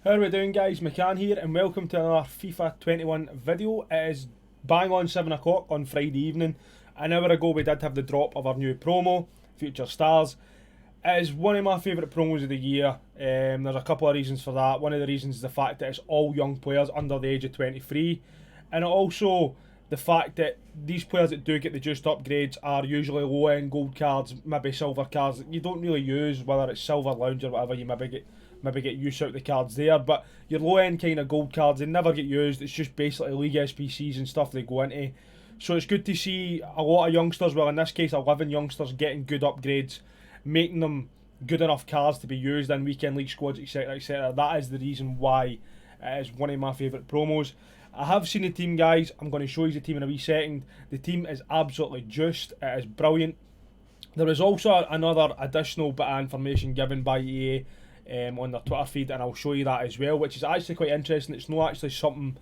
How are we doing, guys? McCann here and welcome to another FIFA 21 video. It is bang on 7 o'clock on Friday evening. An hour ago we did have the drop of our new promo, Future Stars. It is one of my favourite promos of the year. There's a couple of reasons for that. One of the reasons is the fact that it's all young players under the age of 23, and also the fact that these players that do get the juiced upgrades are usually low end gold cards, maybe silver cards that you don't really use, whether it's silver lounge or whatever. You maybe get use out the cards there, but your low end kind of gold cards, they never get used. It's just basically league SPCs and stuff they go into. So it's good to see a lot of youngsters, well in this case 11 youngsters, getting good upgrades, making them good enough cards to be used in weekend league squads, etc, etc. That is the reason why it is one of my favourite promos. I have seen the team, guys. I'm going to show you the team in a wee second. The team is absolutely juiced. It is brilliant. There is also another additional bit of information given by EA on their Twitter feed, and I'll show you that as well, which is actually quite interesting. It's not actually something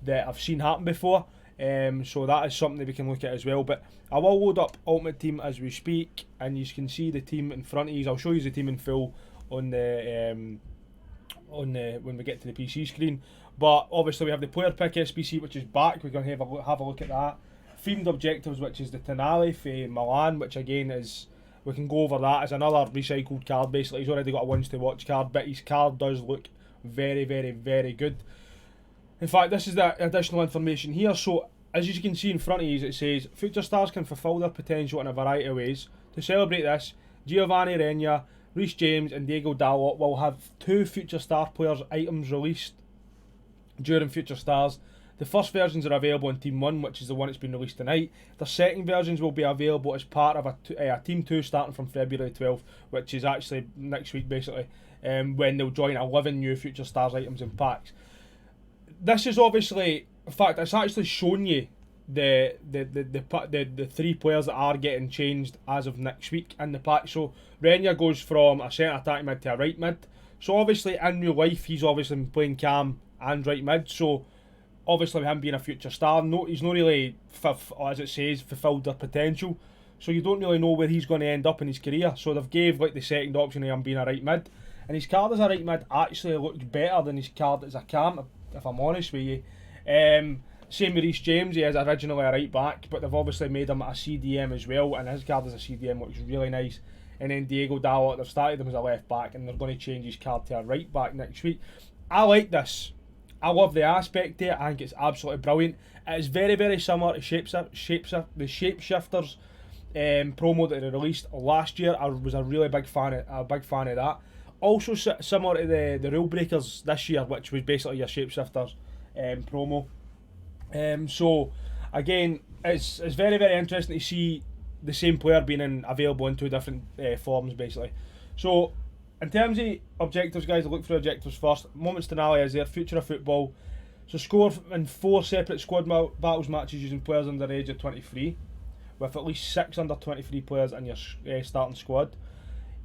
that I've seen happen before, so that is something that we can look at as well. But I will load up Ultimate Team as we speak, and you can see the team in front of you. I'll show you the team in full on the when we get to the PC screen. But obviously we have the player pick SPC, which is back. We're going to have a look at that. Themed objectives, which is the Tonali for Milan, which again is, we can go over that as another recycled card. Basically he's already got a ones to watch card, but his card does look very, very, very good. In fact, this is the additional information here. So as you can see in front of you, it says future stars can fulfill their potential in a variety of ways. To celebrate this, Giovanni Reyna, Reece James and Diego Dalot will have 2 future star players items released during Future Stars. The first versions are available in Team 1, which is the one that's been released tonight. The second versions will be available as part of a Team 2 starting from February 12th, which is actually next week basically, when they'll join 11 new Future Stars items and packs. This is obviously, in fact, it's actually shown you the 3 players that are getting changed as of next week in the pack. So Renya goes from a centre attack mid to a right mid. So obviously in real life he's obviously been playing cam and right mid, so obviously with him being a future star, he's not really, as it says, fulfilled their potential, so you don't really know where he's going to end up in his career. So they've gave like the second option of him being a right mid, and his card as a right mid actually looks better than his card as a cam, if I'm honest with you. Same with Reece James, he is originally a right back, but they've obviously made him a CDM as well, and his card as a CDM looks really nice. And then Diego Dalot, they've started him as a left back, and they're going to change his card to a right back next week. I like this. I love the aspect there. I think it's absolutely brilliant. It is very, very similar to the Shapeshifters promo that they released last year. I was a really big fan of that. Also similar to the Rule Breakers this year, which was basically your Shapeshifters promo. So again, it's very, very interesting to see the same player being available in 2 different forms basically. So in terms of objectives, guys, I'll look for objectives first. Moments Tonali is there, Future of Football. So score in 4 separate squad battles matches using players under the age of 23, with at least 6 under 23 players in your starting squad.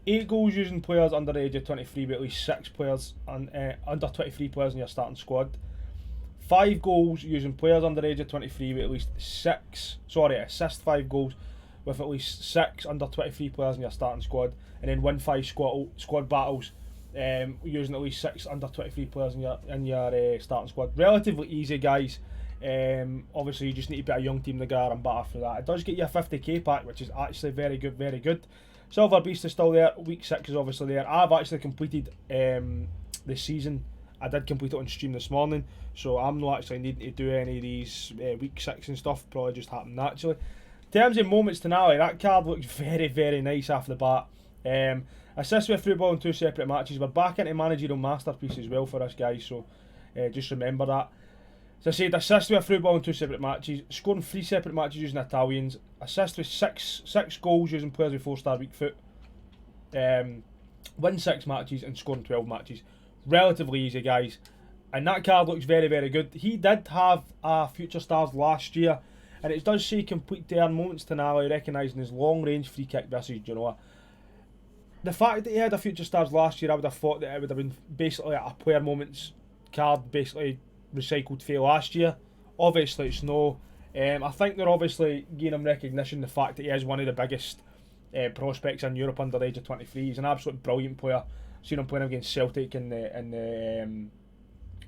8 goals using players under the age of 23 with at least 6 players under 23 players in your starting squad. 5 goals using players under the age of 23 with at least 6, assist 5 goals with at least 6 under 23 players in your starting squad, and then win 5 squad battles using at least 6 under 23 players in your starting squad. Relatively easy, guys. Obviously you just need to put a young team together and batter through that. It does get you a 50k pack, which is actually very good, very good. Silver Beast is still there. Week 6 is obviously there. I've actually completed the season. I did complete it on stream this morning, so I'm not actually needing to do any of these week 6 and stuff. Probably just happened naturally. In terms of Moments Tonali, that card looks very, very nice off the bat. Assist with through ball in 2 separate matches. We're back into managerial masterpiece as well for us, guys, so just remember that. As I said, assist with a through ball in 2 separate matches, scoring 3 separate matches using Italians, assist with six goals using players with 4-star weak foot, win 6 matches and scoring 12 matches. Relatively easy, guys, and that card looks very, very good. He did have a Future Stars last year, and it does say complete turn. Moments Tonali, recognising his long range free kick versus Genoa. The fact that he had a Future Stars last year, I would have thought that it would have been basically a player moments card, basically recycled for last year. Obviously it's no. I think they're obviously giving him recognition, the fact that he is one of the biggest prospects in Europe under the age of 23. He's an absolute brilliant player. Seen him playing against Celtic in the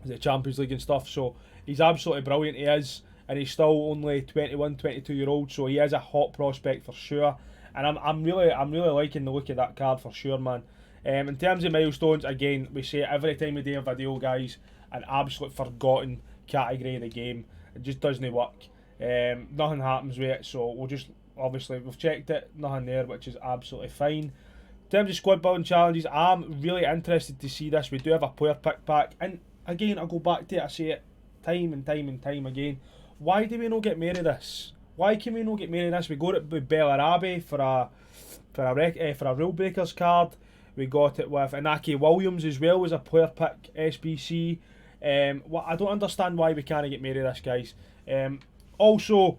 the Champions League and stuff. So he's absolutely brilliant. He is, and he's still only 21, 22 year old. So he is a hot prospect for sure. And I'm really liking the look of that card for sure, man. In terms of milestones, again, we say it every time we do a video, guys. An absolute forgotten category of the game. It just doesn't work. Nothing happens with it. So we'll just obviously we've checked it. Nothing there, which is absolutely fine. In terms of squad building challenges, I'm really interested to see this. We do have a player pick pack, and again, I'll go back to it. I say it time and time and time again. Why do we not get more of this? Why can we not get more of this? We got it with Bellarabi for a rule breakers card. We got it with Inaki Williams as well as a player pick SBC. I don't understand why we can't get more of this, guys. Also,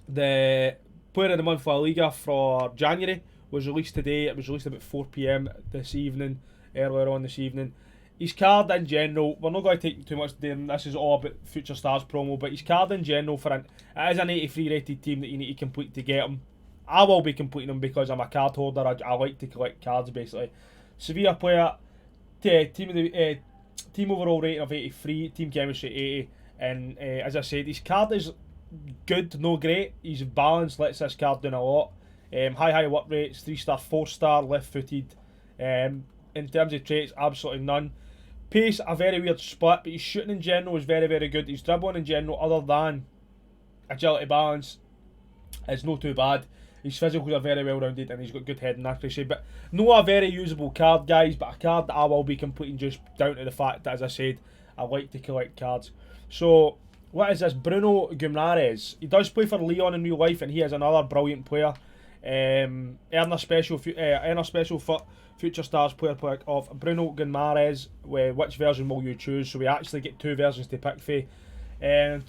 the player of the month for La Liga for January was released today. It was released about 4 PM this evening, earlier on this evening. His card in general, we're not going to take too much to them. This is all about Future Stars promo, but his card in general it is an 83 rated team that you need to complete to get him. I will be completing them because I'm a card holder. I like to collect cards basically. Sevilla player, team overall rating of 83, team chemistry 80, and as I said, his card is good, no great. He's balanced, lets this card down a lot. High work rates, 3-star, 4-star, left-footed. In terms of traits, absolutely none. Pace, a very weird split, but his shooting in general is very, very good. His dribbling in general, other than agility balance, is not too bad. His physicals are very well rounded and he's got good head and accuracy. But not a very usable card, guys, but a card that I will be completing just down to the fact that, as I said, I like to collect cards. So, what is this? Bruno Guimaraes. He does play for Leon in real life and he is another brilliant player. Earn a special Future Stars player pick of Bruno Guimaraes. Which version will you choose? So we actually get 2 versions to pick for.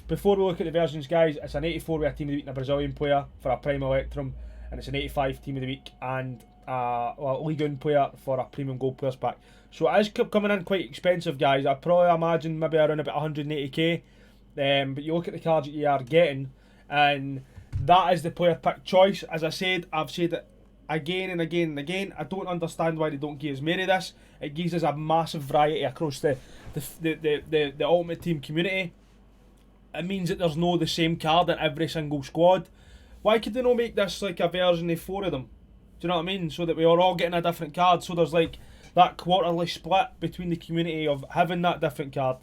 Before we look at the versions, guys, it's an 84 with a team of the week and a Brazilian player for a Prime Electrum, and it's an 85 team of the week and a Ligue 1 player for a Premium Gold Players pack. So it is coming in quite expensive, guys. I probably imagine maybe around about 180k. But you look at the cards that you are getting, and that is the player pick choice. As I said, I've said it again and again and again. I don't understand why they don't give us more of this. It gives us a massive variety across the Ultimate Team community. It means that there's no the same card in every single squad. Why could they not make this like a version of 4 of them? Do you know what I mean? So that we are all getting a different card. So there's like that quarterly split between the community of having that different card.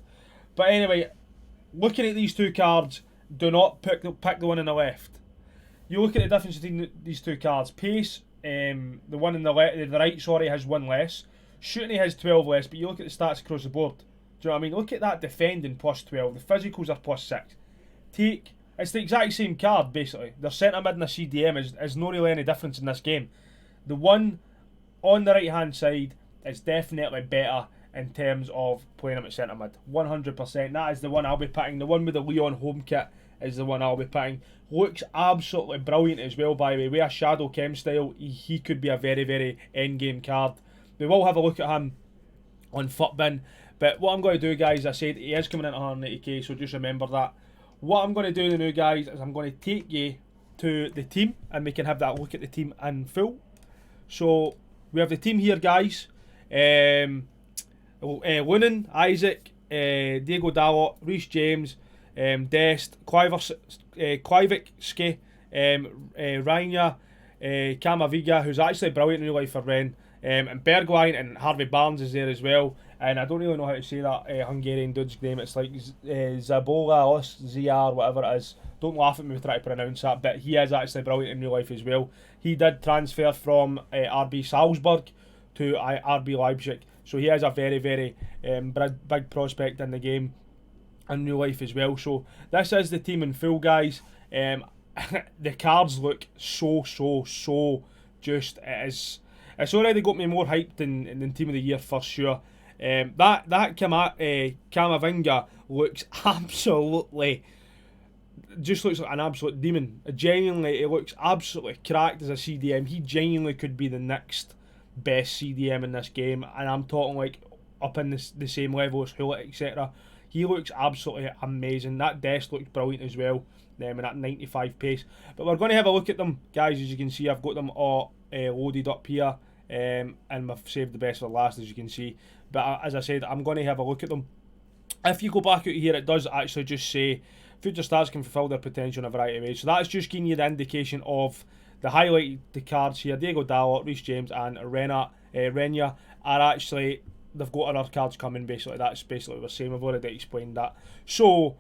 But anyway, looking at these 2 cards, do not pick the one on the left. You look at the difference between these 2 cards. Pace, the one on the right, has 1 less. Shooting has 12 less, but you look at the stats across the board. Do you know what I mean? Look at that defending plus 12. The physicals are plus 6. It's the exact same card, basically. Their centre mid and their CDM is not really any difference in this game. The one on the right hand side is definitely better in terms of playing him at centre mid. 100%. That is the one I'll be picking. The one with the Leon home kit is the one I'll be picking. Looks absolutely brilliant as well, by the way. With a Shadow Chem style, he could be a very, very endgame card. We will have a look at him on Futbin. But what I'm going to do, guys, I said he is coming in at 180k, so just remember that. What I'm going to do now, guys, is I'm going to take you to the team and we can have that look at the team in full. So we have the team here, guys. Lunin, Isaac, Diego Dalot, Reece James, Dest, Kvivicki, Rania, Camavinga, who's actually brilliant in real life for Rennes, and Bergwijn and Harvey Barnes is there as well. And I don't really know how to say that Hungarian dude's name. It's like Zabola, ZR, whatever it is. Don't laugh at me trying to pronounce that, but he is actually brilliant in real life as well. He did transfer from RB Salzburg to RB Leipzig, so he is a very, very big prospect in the game in real life as well. So this is the team in full, guys. The cards look so just. It's already got me more hyped than Team of the Year for sure. That Camavinga looks absolutely, just looks like an absolute demon. Genuinely, it looks absolutely cracked as a CDM. He genuinely could be the next best CDM in this game, and I'm talking like up in the same level as Hullet, etc. He looks absolutely amazing. That Dest looks brilliant as well, and that 95 pace. But we're going to have a look at them, guys. As you can see, I've got them all loaded up here, and I've saved the best for last, as you can see. But as I said, I'm going to have a look at them. If you go back out here, it does actually just say future stars can fulfil their potential in a variety of ways. So that's just giving you the indication of the highlighted the cards here. Diego Dalot, Reece James, and Renya are actually, they've got other cards coming. Basically, that's basically what we're saying. We've already explained that. So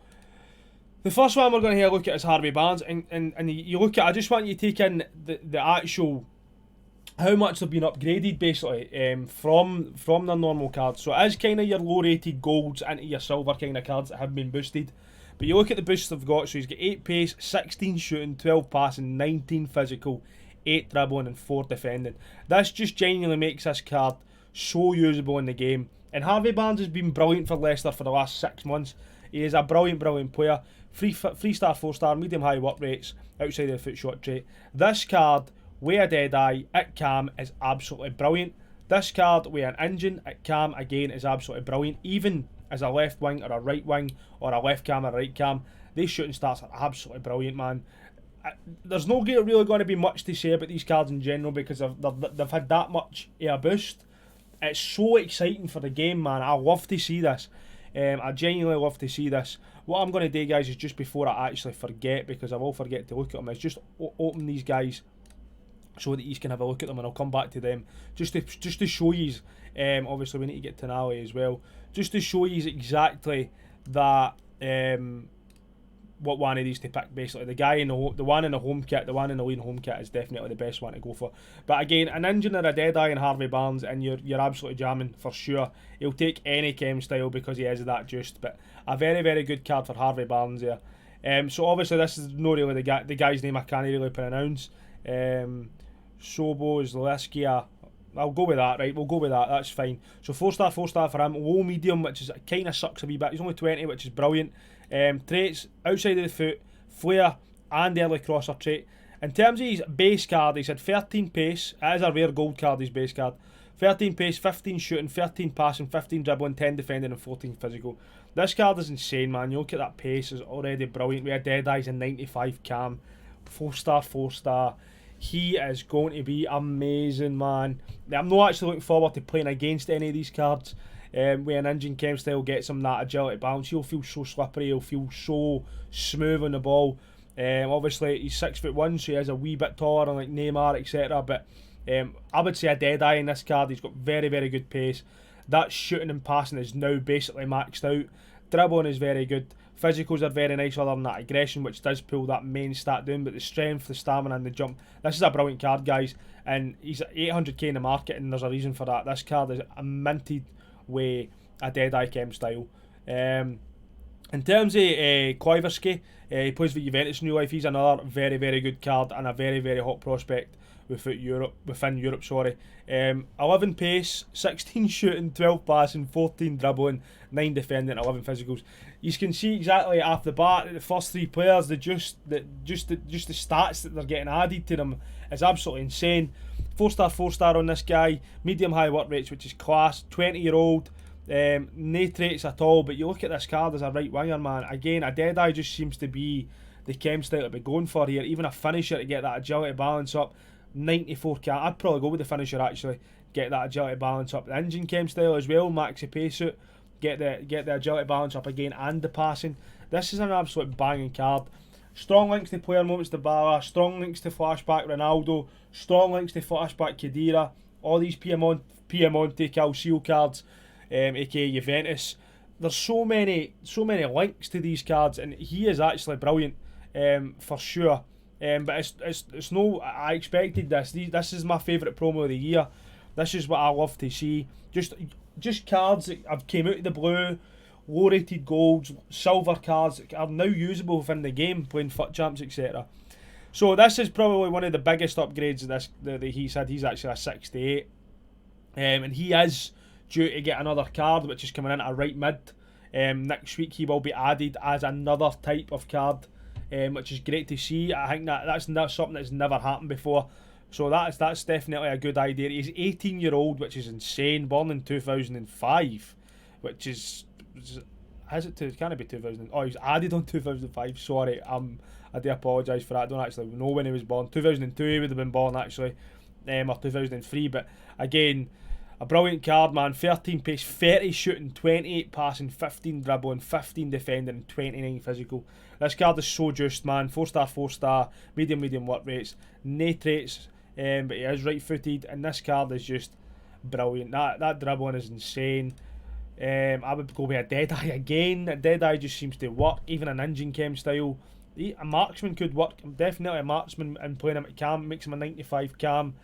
the first one we're going to have a look at is Harvey Barnes, and you look at. I just want you to take in the actual how much they've been upgraded basically from their normal cards. So it is kind of your low rated golds into your silver kind of cards that have been boosted. But you look at the boosts they've got, so he's got 8 pace, 16 shooting, 12 passing, 19 physical, 8 dribbling and 4 defending. This just genuinely makes this card so usable in the game. And Harvey Barnes has been brilliant for Leicester for the last 6 months. He is a brilliant player. 3-star, 4-star, medium high work rates outside of the foot shot trait. This card with a Deadeye at cam is absolutely brilliant. This card with an engine at cam again is absolutely brilliant. Even as a left wing or a right wing or a left cam or a right cam, these shooting stats are absolutely brilliant, man. There's no really going to be much to say about these cards in general because they've had that much of a boost. It's so exciting for the game, man. I love to see this. I genuinely love to see this. What I'm going to do, guys, is just before I actually forget, because I will forget to look at them, is just open these guys so that you can have a look at them, and I'll come back to them just to show you. Obviously, we need to get Tonali as well, just to show you exactly that what one of these to pick. Basically, the one in the home kit, the one in the lean home kit is definitely the best one to go for. But again, an engine or a Deadeye and Harvey Barnes, and you're absolutely jamming for sure. He'll take any chem style because he is that juiced. But a very, very good card for Harvey Barnes there. So obviously this is not really the guy's name I can't really pronounce. Sobo Zaleskia. I'll go with that, right? We'll go with that. That's fine. So 4-star, 4-star for him. Low medium, which is kind of sucks a wee bit. He's only 20, which is brilliant. Traits outside of the foot, flair, and early crosser trait. In terms of his base card, he's had 13 pace. It is a rare gold card, his base card. 13 pace, 15 shooting, 13 passing, 15 dribbling, 10 defending, and 14 physical. This card is insane, man. You look at that pace, it's already brilliant. We had Deadeye's in 95 cam. 4-star, 4-star. He is going to be amazing, man. I'm not actually looking forward to playing against any of these cards. With an engine chem style gets him that agility balance. He'll feel so slippery. He'll feel so smooth on the ball. Obviously, he's 6'1", so he is a wee bit taller than like Neymar, etc. But I would say a Deadeye in this card. He's got very, very good pace. That shooting and passing is now basically maxed out. Dribbling is very good. Physicals are very nice other than that aggression, which does pull that main stat down, but the strength, the stamina and the jump, this is a brilliant card, guys, and he's at 800k in the market, and there's a reason for that. This card is minted with a Deadeye chem style. In terms of Kluivski, he plays for Juventus New Life. He's another very, very good card and a very, very hot prospect within Europe. 11 pace, 16 shooting, 12 passing, 14 dribbling, 9 defending, 11 physicals. You can see exactly off the bat the first 3 players, the stats that they're getting added to them is absolutely insane. 4-star, 4-star on this guy, medium high work rates, which is class. 20-year-old, no traits at all. But you look at this card as a right winger, man. Again, a Deadeye just seems to be the chem style to be going for here. Even a finisher to get that agility balance up. 94 cam. I'd probably go with the finisher actually. Get that agility balance up. The engine chem style as well. Max the pace suit. Get the agility balance up again and the passing. This is an absolute banging card. Strong links to player moments to Bala. Strong links to flashback Ronaldo. Strong links to flashback Khedira. All these Piemonte Calcio cards, aka Juventus. There's so many links to these cards, and he is actually brilliant, for sure. But it's no. I expected this. This is my favourite promo of the year. This is what I love to see. Just cards that have came out of the blue, low rated golds, silver cards that are now usable within the game, playing FUT champs, etc. So this is probably one of the biggest upgrades that he's had. He's actually a 68, and he is due to get another card which is coming in at a right mid. Next week he will be added as another type of card, which is great to see. I think that's something that's never happened before. So that's definitely a good idea. He's 18-year-old, which is insane. Born in 2005, which is can it be 2000? Oh, he was added on 2005. Sorry, I do apologise for that. I don't actually know when he was born. 2002 he would have been born actually, or 2003. But again, A brilliant card, man. 13 pace, 30 shooting, 28 passing, 15 dribbling, 15 defending, and 29 physical. This card is so juiced, man. 4-star, 4-star, medium work rates, no traits, but he is right-footed, and this card is just brilliant. That dribbling is insane. I would go with a Deadeye again. A Deadeye just seems to work, even an engine chem style. A marksman could work, definitely a marksman, and playing him at cam makes him a 95 cam.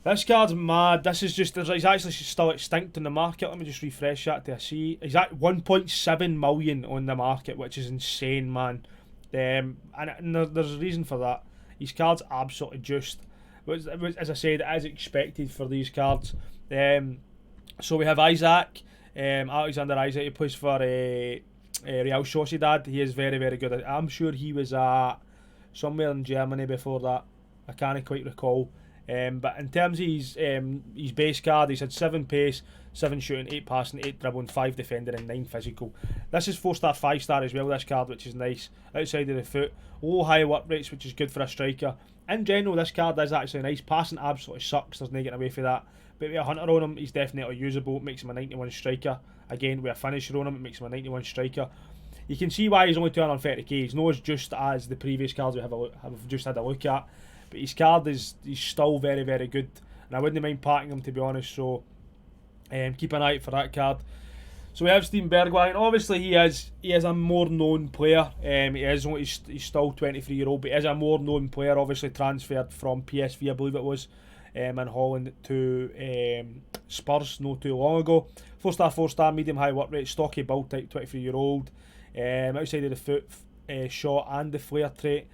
This card's mad. This is just, he's actually still extinct in the market. Let me just refresh that to see. He's at 1.7 million on the market, which is insane, man. And there's a reason for that. His card's absolutely juiced. As I said, it is expected for these cards. So we have Isaac, Alexander Isaac. He plays for Real Sociedad. He is very, very good. I'm sure he was at somewhere in Germany before that. I can't quite recall. But in terms of his base card, he's had 7 pace, 7 shooting, 8 passing, 8 dribbling, 5 defending, and 9 physical. This is 4-star, 5-star as well, this card, which is nice. Outside of the foot, low high work rates, which is good for a striker. In general, this card is actually nice. Passing absolutely sucks, there's no getting away for that. But with a hunter on him, he's definitely usable. It makes him a 91 striker. Again, with a finisher on him, it makes him a 91 striker. You can see why he's only 230k. He's not as just as the previous cards we have just had a look at. But his card he's still very, very good, and I wouldn't mind packing him, to be honest. So keep an eye out for that card. So we have Steven Bergwijn. Obviously, he is a more known player. He's still 23-year-old, but he is a more known player. Obviously transferred from PSV, I believe it was, in Holland to Spurs not too long ago. 4-star, 4-star, medium high work rate, stocky build type, 23-year-old. Outside of the foot, shot and the flare trait.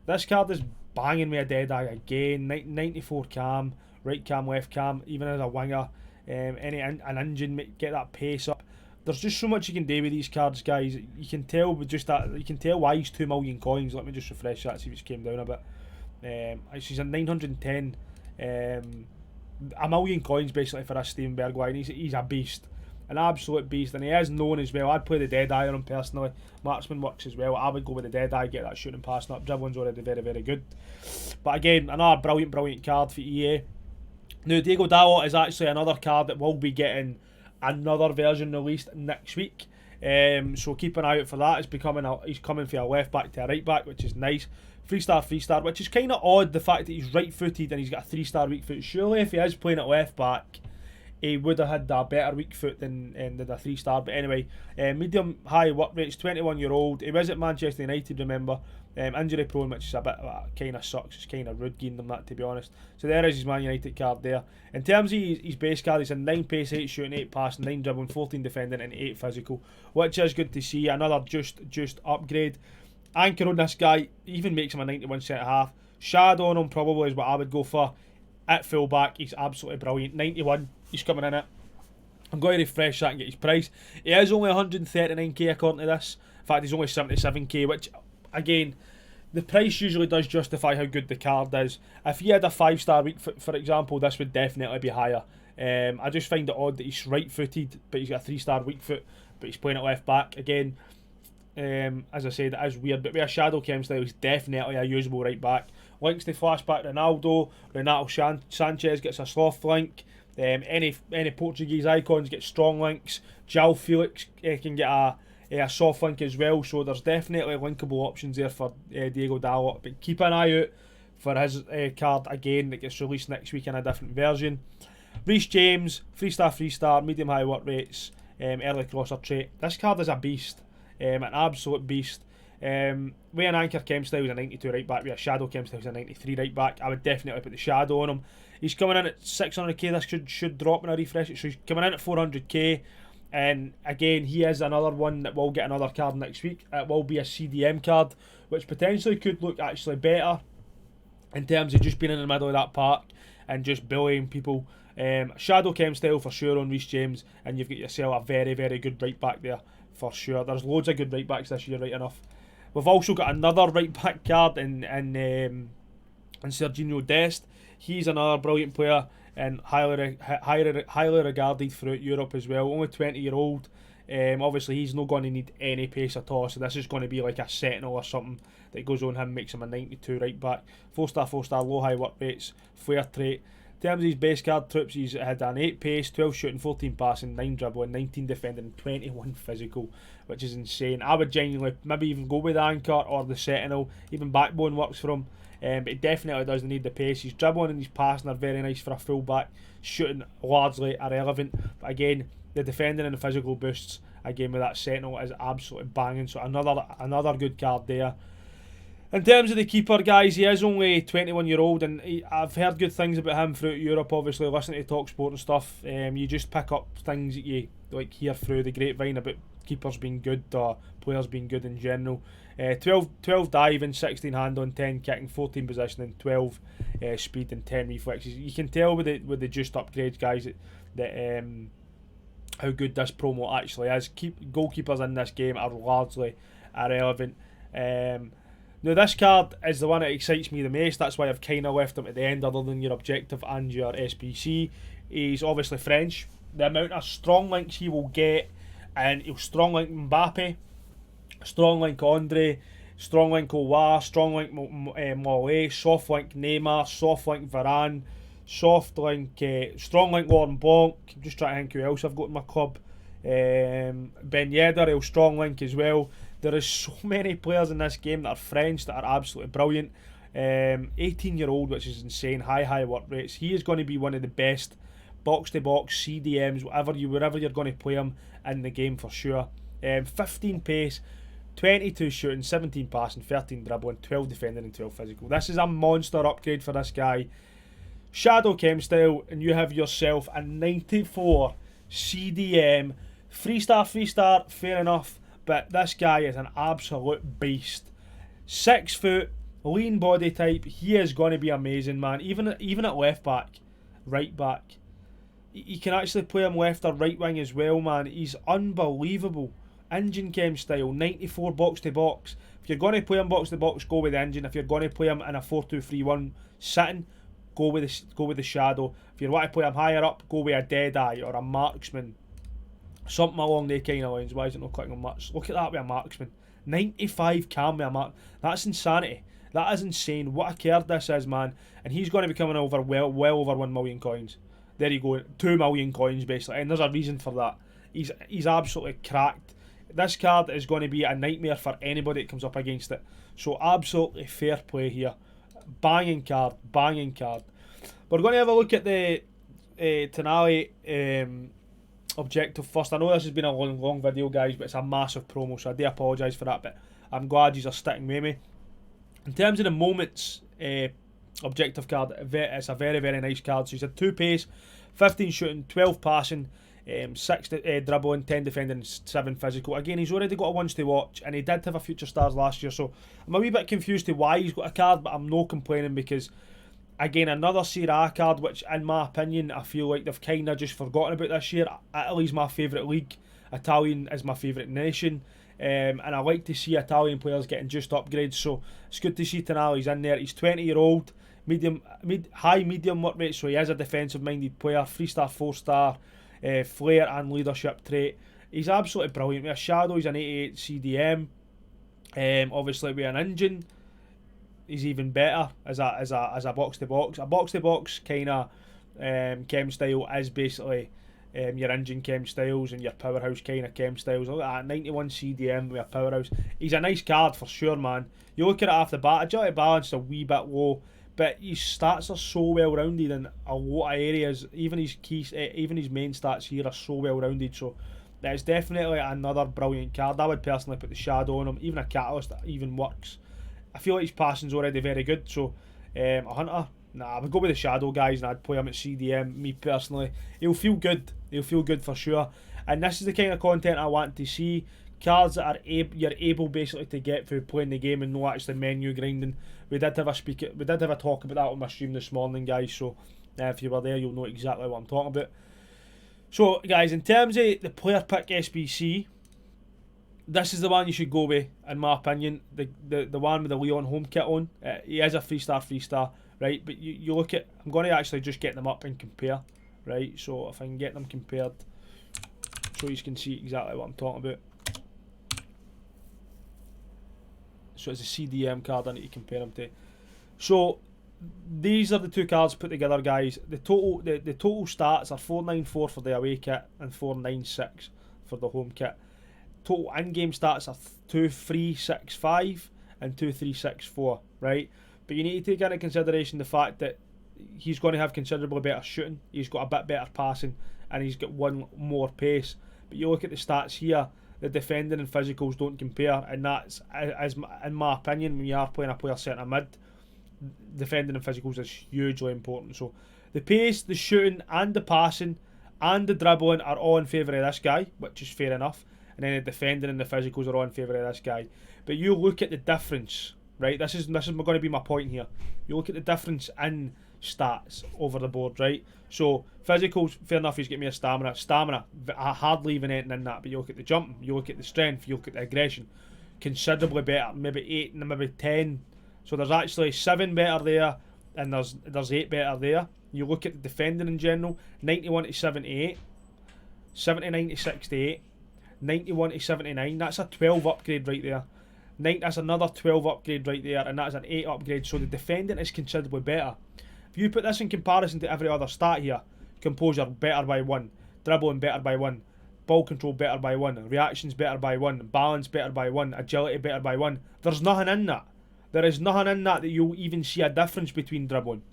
This card is banging me a Deadeye again. 94 cam, right cam, left cam, even as a winger. An engine, get that pace up. There's just so much you can do with these cards, guys. You can tell with just that. You can tell why he's 2 million coins. Let me just refresh that, see if it's came down a bit. He's a 910. A million coins basically for us, Steven Bergwijn. He's a beast. An absolute beast, and he is known as well. I'd play the Deadeye on him personally. Marksman works as well. I would go with the Deadeye, get that shooting passing up. Dribbling's already very, very good. But again, another brilliant card for EA. Now, Diego Dalot is actually another card that will be getting another version released next week. So keep an eye out for that. He's coming from a left back to a right back, which is nice. 3-star, which is kind of odd, the fact that he's right footed and he's got a 3-star weak foot. Surely if he is playing at left back, he would have had a better weak foot than a 3-star. But anyway, medium high work rates, 21-year-old. He was at Manchester United, remember. Injury prone, which is a bit kind of sucks. It's kind of rude giving them that, to be honest. So there is his Man United card there. In terms of his base card, he's a 9 pace, 8 shooting, 8 passing, 9 dribbling, 14 defending, and 8 physical, which is good to see. Another just upgrade. Anchor on this guy even makes him a 91 centre half. Shadow on him probably is what I would go for. At full back, he's absolutely brilliant. 91, he's coming in it. I'm going to refresh that and get his price. He is only 139k according to this. In fact, he's only 77k, which, again, the price usually does justify how good the card is. If he had a 5-star weak foot, for example, this would definitely be higher. I just find it odd that he's right-footed, but he's got a 3-star weak foot, but he's playing at left back. Again, as I said, it is weird, but with a shadow chem style, he's definitely a usable right back. Links to flashback Ronaldo. Renato Sanchez gets a soft link. Any Portuguese icons get strong links. João Felix can get a soft link as well. So there's definitely linkable options there for Diego Dalot. But keep an eye out for his card again that gets released next week in a different version. Reece James, 3-star, medium high work rates, early crosser trait. This card is a beast, an absolute beast. With an anchor chem style, he's a 92 right back. With a shadow chem style, he's a 93 right back. I would definitely put the shadow on him. He's coming in at 600k. This should drop when I refresh it. So he's coming in at 400k. And again, he is another one that will get another card next week. It will be a CDM card, which potentially could look actually better in terms of just being in the middle of that park and just bullying people. Shadow chem style for sure on Reece James, and you've got yourself a very, very good right back there for sure. There's loads of good right backs this year, right enough. We've also got another right back card in Serginho Dest. He's another brilliant player and highly regarded throughout Europe as well. Only 20-year-old. Obviously, he's not going to need any pace at all, so this is going to be like a sentinel or something that goes on him, makes him a 92 right back. 4-star, low high work rates, flare trait. In terms of his base card troops, he's had an 8 pace, 12 shooting, 14 passing, 9 dribbling, 19 defending, and 21 physical, which is insane. I would genuinely maybe even go with the Anchor or the Sentinel. Even Backbone works for him. But he definitely doesn't need the pace. His dribbling and his passing are very nice for a fullback. Shooting largely irrelevant. But again, the defending and the physical boosts, again with that Sentinel, is absolutely banging. So another good card there. In terms of the keeper, guys, he is only 21-year-old, and I've heard good things about him throughout Europe. Obviously, listening to TalkSport and stuff, you just pick up things that you like hear through the grapevine about keepers being good or players being good in general. 12 diving, 16 handling, 10 kicking, 14 positioning, 12 speed, and 10 reflexes. You can tell with the juiced upgrades, guys, that how good this promo actually is. Goalkeepers in this game are largely irrelevant. Now this card is the one that excites me the most. That's why I've kind of left him at the end, other than your objective and your SBC. He's obviously French. The amount of strong links he will get, and he'll strong link Mbappe, strong link Andre, strong link Owa, strong link Mollet, soft link Neymar, soft link Varane, strong link Laurent Blanc. I'm just trying to think who else I've got in my club. Ben Yedder, he'll strong link as well. There is so many players in this game that are French that are absolutely brilliant. 18-year-old, which is insane. High work rates. He is going to be one of the best box-to-box CDMs, wherever you're going to play him in the game for sure. 15 pace, 22 shooting, 17 passing, 13 dribbling, 12 defending, and 12 physical. This is a monster upgrade for this guy. Shadow Chem style, and you have yourself a 94 CDM. 3-star, fair enough. But this guy is an absolute beast. 6 foot, lean body type. He is going to be amazing, man. Even at left back, right back. You can actually play him left or right wing as well, man. He's unbelievable. Engine Chem style, 94 box to box. If you're going to play him box to box, go with the engine. If you're going to play him in a 4-2-3-1 sitting, go with the Shadow. If you want to play him higher up, go with a Deadeye or a Marksman. Something along the kind of lines. Why is it not clicking on much? Look at that with a Marksman. 95 cam with a mark. That's insanity. That is insane. What a card this is, man. And he's going to be coming over well over 1 million coins. There you go. 2 million coins, basically. And there's a reason for that. He's absolutely cracked. This card is going to be a nightmare for anybody that comes up against it. So absolutely fair play here. Banging card. We're going to have a look at the Tonali objective first. I know this has been a long video, guys, but it's a massive promo, so I do apologise for that, but I'm glad you are sticking with me. In terms of the moments objective card, it's a very nice card. So he's had 2 pace, 15 shooting, 12 passing, 6 dribbling, 10 defending, 7 physical. Again, he's already got a ones to watch, and he did have a Future Stars last year, so I'm a wee bit confused to why he's got a card, but I'm no complaining because, again, another Serie A card, which in my opinion, I feel like they've kind of just forgotten about this year. Italy's my favourite league. Italian is my favourite nation. And I like to see Italian players getting just upgrades, so it's good to see Tonali's in there. He's 20-year-old, high medium work rate, so he is a defensive-minded player. 3-star, 4-star, flair and leadership trait. He's absolutely brilliant. With a Shadow, he's an 88 CDM. Obviously, with an engine, he's even better as a box to box. A box to box kind of chem style is basically your engine chem styles and your powerhouse kind of chem styles. Look at that, 91 CDM with a powerhouse. He's a nice card for sure, man. You look at it off the bat, agility balance a wee bit low, but his stats are so well rounded in a lot of areas. Even his main stats here are so well rounded. So that's definitely another brilliant card. I would personally put the Shadow on him. Even a Catalyst that even works. I feel like his passing's already very good, so a Hunter, I would go with the Shadow, guys, and I'd play him at CDM, me personally. He'll feel good for sure, and this is the kind of content I want to see. Cards that are you're able basically to get through playing the game and not actually menu grinding. We did have a talk about that on my stream this morning, guys, so if you were there, you'll know exactly what I'm talking about. So, guys, in terms of the player pick SBC, this is the one you should go with, in my opinion. The one with the Leon home kit on. He is a 3-star, right? But you look at, I'm going to actually just get them up and compare, right? So if I can get them compared, so you can see exactly what I'm talking about. So it's a CDM card I need to compare them to. So these are the two cards put together, guys. The total stats are 494 for the away kit and 496 for the home kit. Total in-game stats are 2365 and 2364, right? But you need to take into consideration the fact that he's going to have considerably better shooting, he's got a bit better passing, and he's got one more pace. But you look at the stats here, the defending and physicals don't compare, and that's, as in my opinion, when you are playing a player centre mid, defending and physicals is hugely important. So the pace, the shooting, and the passing, and the dribbling are all in favour of this guy, which is fair enough. And then the defending and the physicals are all in favour of this guy. But you look at the difference, right? This is going to be my point here. You look at the difference in stats over the board, right? So physicals, fair enough, he's getting me a stamina. Stamina, hardly even anything in that. But you look at the jumping, you look at the strength, you look at the aggression, considerably better. Maybe 8 and maybe 10. So there's actually 7 better there, and there's 8 better there. You look at the defending in general, 91 to 78, 79 to 68, 91 to 79. That's a 12 upgrade right there. That's another 12 upgrade right there, and that's an 8 upgrade. So the defending is considerably better. If you put this in comparison to every other stat here, composure better by 1, dribbling better by 1, ball control better by 1, reactions better by 1, balance better by 1, agility better by 1. There's nothing in that. There is nothing in that you'll even see a difference between dribbling.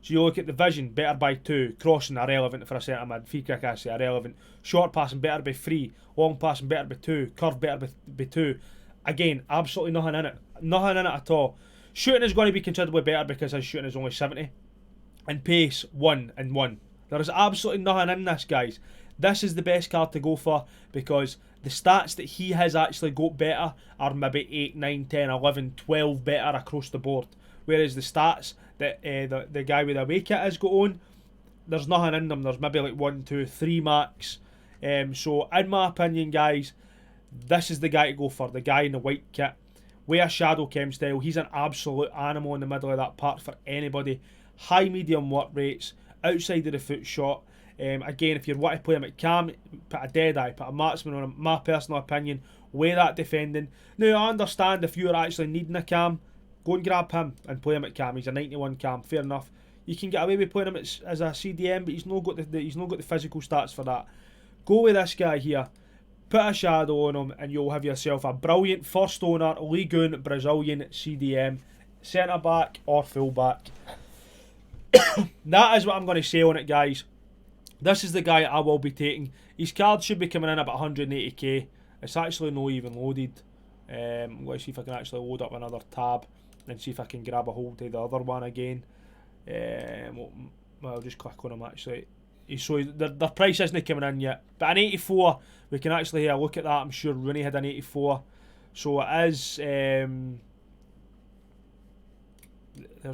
So you look at the vision, better by 2, crossing, irrelevant for a centre mid, free kick assay, irrelevant, short passing, better by 3, long passing, better by 2, curve, better by 2. Again, absolutely nothing in it. Nothing in it at all. Shooting is going to be considerably better because his shooting is only 70. And pace, 1 and 1. There is absolutely nothing in this, guys. This is the best card to go for because the stats that he has actually got better are maybe 8, 9, 10, 11, 12 better across the board. Whereas the stats that the guy with the away kit has got on, there's nothing in them. There's maybe like 1, 2, 3 max. So in my opinion, guys, this is the guy to go for. The guy in the white kit. Wear Shadow Chem style. He's an absolute animal in the middle of that park for anybody. High medium work rates, outside of the foot shot. Again, if you want to play him at cam, put a dead eye, put a marksman on him. My personal opinion, weigh that defending. Now I understand if you're actually needing a cam, go and grab him and play him at cam. He's a 91 cam, fair enough. You can get away with playing him as a CDM, but he's not got the physical stats for that. Go with this guy here, put a shadow on him, and you'll have yourself a brilliant first owner, League One Brazilian CDM, centre back or full back. That is what I'm going to say on it, guys. This is the guy I will be taking. His card should be coming in about 180k. It's actually not even loaded. I'm going to see if I can actually load up another tab and see if I can grab a hold of the other one again. Well, I'll just click on him actually. So their price isn't coming in yet. But an 84, we can actually have a look at that. I'm sure Rooney had an 84. So it is... there's...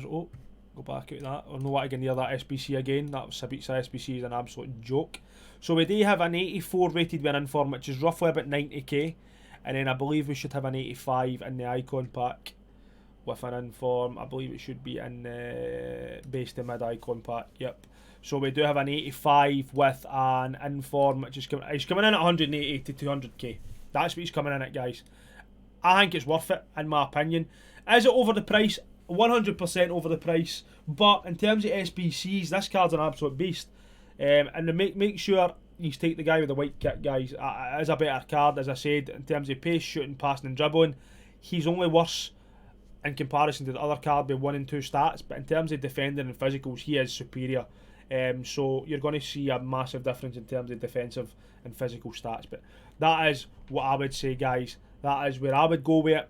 Oh. Go back out that. I know what I can near that SBC again. That Sabitza SBC is an absolute joke. So we do have an 84 rated with an inform, which is roughly about 90k. And then I believe we should have an 85 in the icon pack with an inform. I believe it should be in the base to mid icon pack. Yep. So we do have an 85 with an inform, which is he's coming in at 180 to 200k. That's what he's coming in at, guys. I think it's worth it, in my opinion. Is it over the price? 100% over the price, but in terms of SBCs, this card's an absolute beast. And to make sure you take the guy with the white kit, guys. It is a better card, as I said, in terms of pace, shooting, passing, and dribbling. He's only worse in comparison to the other card with 1 and 2 stats, but in terms of defending and physicals, he is superior. So you're going to see a massive difference in terms of defensive and physical stats. But that is what I would say, guys. That is where I would go with it,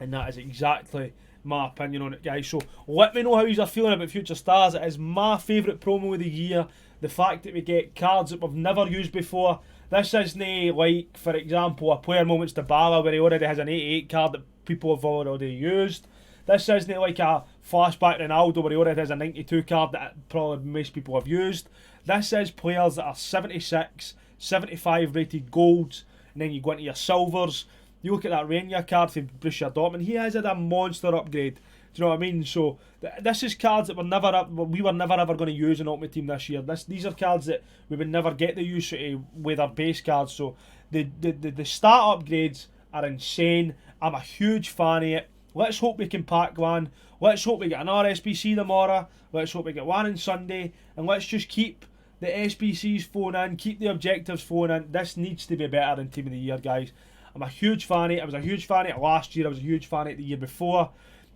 and that is exactly my opinion on it, guys. So let me know how you are feeling about Future Stars. It is my favourite promo of the year. The fact that we get cards that we've never used before. This isn't like, for example, a Player Moments Dybala where he already has an 88 card that people have already used. This isn't like a Flashback Ronaldo where he already has a 92 card that probably most people have used. This is players that are 76, 75 rated golds, and then you go into your silvers. You look at that Rania card for Borussia Dortmund. He has had a monster upgrade. Do you know what I mean? So this is cards that we were never ever going to use in Ultimate Team this year. These are cards that we would never get the use with our base cards. So the stat upgrades are insane. I'm a huge fan of it. Let's hope we can pack one. Let's hope we get another SBC tomorrow. Let's hope we get one on Sunday. And let's just keep the SBCs flowing in, keep the objectives flowing in. This needs to be better than Team of the Year, guys. I'm a huge fan of it. I was a huge fan of it last year. I was a huge fan of it the year before.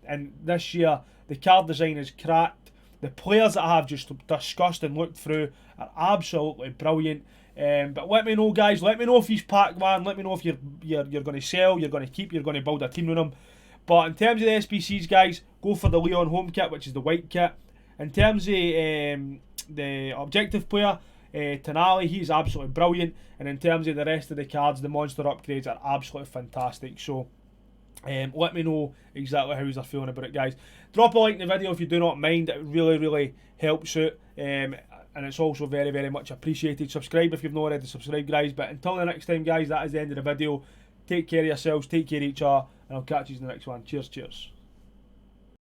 And this year, the card design is cracked. The players that I have just discussed and looked through are absolutely brilliant. But let me know, guys. Let me know if you've packed one. Let me know if you're going to sell, you're going to keep, you're going to build a team with them. But in terms of the SBCs, guys, go for the Leon home kit, which is the white kit. In terms of the objective player, Tonali, he's absolutely brilliant. And in terms of the rest of the cards, the monster upgrades are absolutely fantastic. So let me know exactly how you're feeling about it, guys. Drop a like in the video if you do not mind. It really, really helps out. And it's also very, very much appreciated. Subscribe if you've not already subscribed, guys. But until the next time, guys, that is the end of the video. Take care of yourselves, take care of each other, and I'll catch you in the next one. Cheers, cheers.